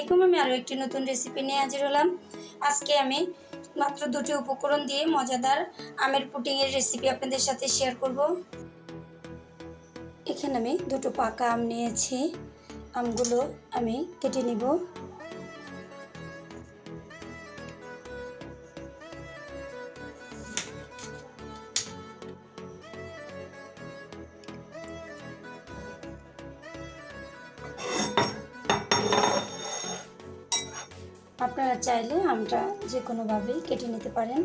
আলাইকুম। আমি আরও একটি নতুন রেসিপি নিয়ে হাজির হলাম। আজকে আমি মাত্র দুটি উপকরণ দিয়ে মজাদার আমের পুডিংয়ের রেসিপি আপনাদের সাথে শেয়ার করব। এখানে আমি দুটো পাকা আম নিয়েছি। আমগুলো আমি কেটে নিব। আপনারা চাইলে আমটা যে কোনোভাবেই কেটে নিতে পারেন।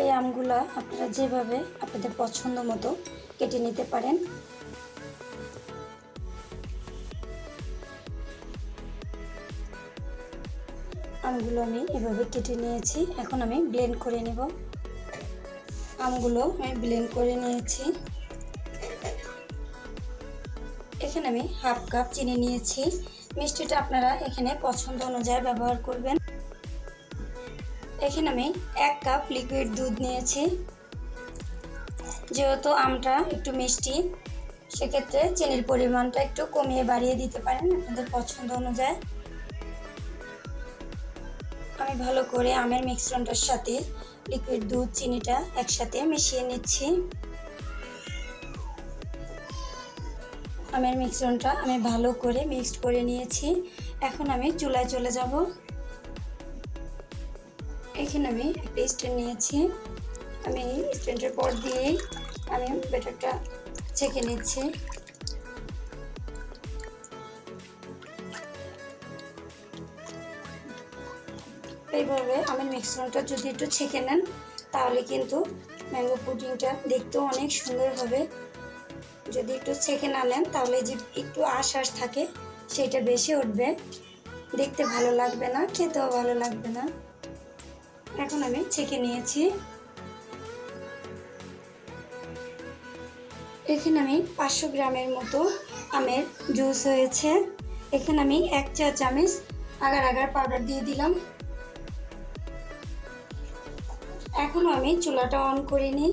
এই আমগুলো আপনারা যেভাবে আপনাদের পছন্দ মতো কেটে নিতে পারেন। আমগুলো আমি এভাবে কেটে নিয়েছি। এখন আমি ব্লেন্ড করে নেব। আমগুলো আমি ব্লেন্ড করে নিয়েছি। এখানে আমি হাফ কাপ চিনি নিয়েছি। মিষ্টিটা আপনারা এখানে পছন্দ অনুযায়ী ব্যবহার করবেন। এখানে আমি 1 কাপ লিকুইড দুধ নিয়েছি। যেহেতু আমটা একটু মিষ্টি, সেক্ষেত্রে চিনির পরিমাণটা একটু কমিয়ে বাড়িয়ে দিতে পারেন আপনাদের পছন্দ অনুযায়ী। আমি ভালো করে আমের মিশ্রণটার সাথে লিকুইড দুধ চিনিটা একসাথে মিশিয়ে নিচ্ছি। আমের মিশ্রণটা আমি ভালো করে মিক্সড করে নিয়েছি। এখন আমি চুলায় চলে যাব। এখানে আমি একটা স্ট্যান্ড নিয়েছি। আমি স্ট্যান্ডের পর দিয়েই আমি ব্যাটারটা ছেঁকে নিচ্ছি। এইভাবে আমের মিশ্রণটা যদি একটু ছেঁকে নেন তাহলে কিন্তু ম্যাঙ্গো পুডিংটা দেখতেও অনেক সুন্দর হবে। যদি একটু ছেঁকে না নেন তাহলে যে একটু আঁশ থাকে সেটা বেশি উঠবে, দেখতে ভালো লাগবে না, খেতেও ভালো লাগবে না। এখন আমি ছেঁকে নিয়েছি। এখানে আমি 500 গ্রামের মতো আমের জুস হয়েছে। এখানে আমি 1 চা চামচ আগার আগার পাউডার দিয়ে দিলাম। এখন আমি চুলাটা অন করে নিই।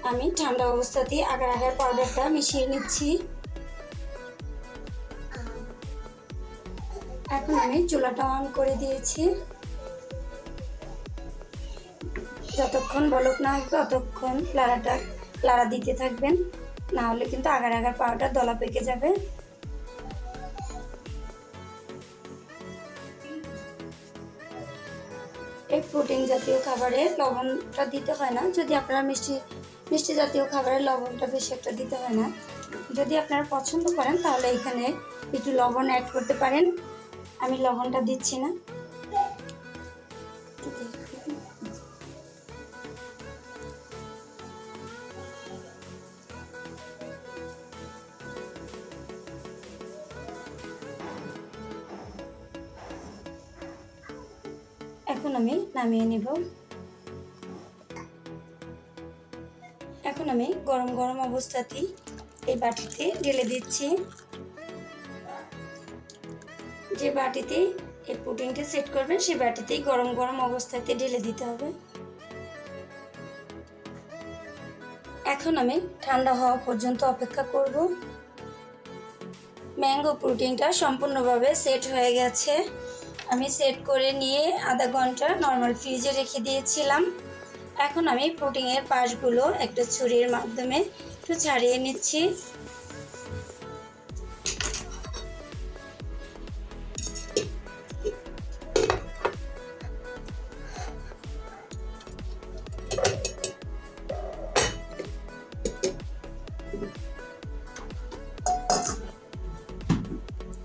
আমি ঠান্ডা অবস্থাতেই আগার আগার পাউডারটা মিশিয়ে নিচ্ছি। এখন আমি চুলাটা অন করে দিয়েছি। যতক্ষণ বলক না আসবে ততক্ষণ লাড়া দিতে থাকবেন, না হলে কিন্তু আগার আগার পাউডার দলা পেকে যাবে। এই প্রোটিন জাতীয় খাবারে লবণটা দিতে হয় না। যদি আপনারা মিষ্টি জাতীয় খাবারে লবণটা বেশি একটা দিতে হয় না। যদি আপনারা পছন্দ করেন তাহলে এখানে একটু লবণ অ্যাড করতে পারেন। আমি লবণটা দিচ্ছি না। এখন আমি নামিয়ে নেব। এখন আমি গরম গরম অবস্থাতেই এই বাটিতে ঢেলে দিচ্ছি। যে বাটিতে এই পুডিংটা সেট করবেন সেই বাটিতেই গরম গরম অবস্থাতে ঢেলে দিতে হবে। এখন আমি ঠান্ডা হওয়া পর্যন্ত অপেক্ষা করব। ম্যাঙ্গো পুডিংটা সম্পূর্ণভাবে সেট হয়ে গেছে। আমি সেট করে নিয়ে আধা ঘন্টা নর্মাল ফ্রিজে রেখে দিয়েছিলাম। এখন আমি পুডিংয়ের পাশগুলো একটা ছুরির মাধ্যমে একটু ছাড়িয়ে নিচ্ছি।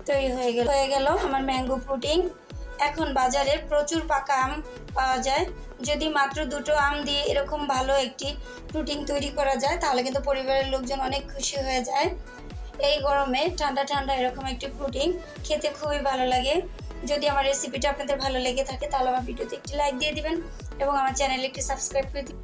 তৈরি হয়ে গেল আমার ম্যাঙ্গো পুডিং। এখন বাজারে প্রচুর পাকা আম পাওয়া যায়। যদি মাত্র দুটো আম দিয়ে এরকম ভালো একটি পুডিং তৈরি করা যায় তাহলে কিন্তু পরিবারের লোকজন অনেক খুশি হয়ে যায়। এই গরমে ঠান্ডা ঠান্ডা এরকম একটি পুডিং খেতে খুবই ভালো লাগে। যদি আমার রেসিপিটা আপনাদের ভালো লেগে থাকে তাহলে আমার ভিডিওতে একটি লাইক দিয়ে দিবেন এবং আমার চ্যানেলে একটি সাবস্ক্রাইব করে দিবেন।